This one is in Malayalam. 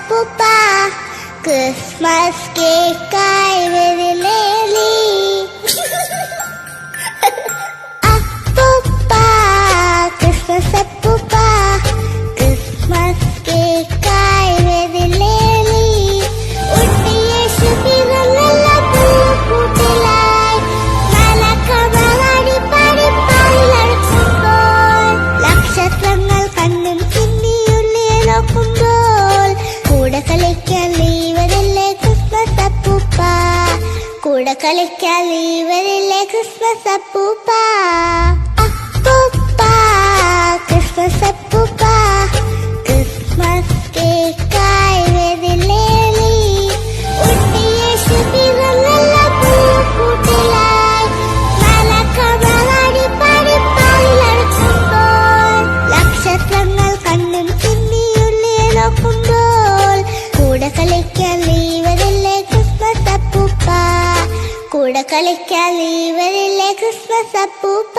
അപ്പൂപ്പ ക്രിസ്മസ് കേക്കായി വരില്ലേലി അപ്പൂപ്പ ക്രിസ്മസ് അപ്പൂപ്പ ക്രിസ്മസ് കേക്കായി വരില്ലേലി ഉണ്ണിയേശു പിറന്നല്ല പൂക്കൂട്ടിലായി മലക്കമലാടി പാടി പാടിലടക്കുമ്പോൾ നക്ഷത്രങ്ങൾ കണ്ണും ചിമ്മിയുള്ളിയെ നോക്കുമ്പോൾ കൂടെ കളിക്കാൻ ഇവരല്ലേ ക്രിസ്മസ് അപ്പൂപ്പ കൂടെ കളിക്കാൻ ഇവരല്ലേ ക്രിസ്മസ് അപ്പൂപ്പ അപ്പൂപ്പ ക്രിസ്മസ് അപ്പൂപ്പ ക്രിസ്മസ് കേക്കായി വരില്ലേലി ഉണ്ണിയേശു പിറന്നല്ല പൂക്കൂട്ടിലായി മലക്കമലാടി പാടി പാടിലടക്കുമ്പോൾ നക്ഷത്രങ്ങൾ കണ്ണും ചിമ്മിയുള്ളിയെ നോക്കുമ്പോൾ കൂടെ കളിക്കാൻ ഇവരല്ലേ ക്രിസ്മസ് അപ്പൂപ്പ കൂടെ കളിക്കാൻ ഇവരല്ലേ ക്രിസ്മസ് അപ്പൂപ്പ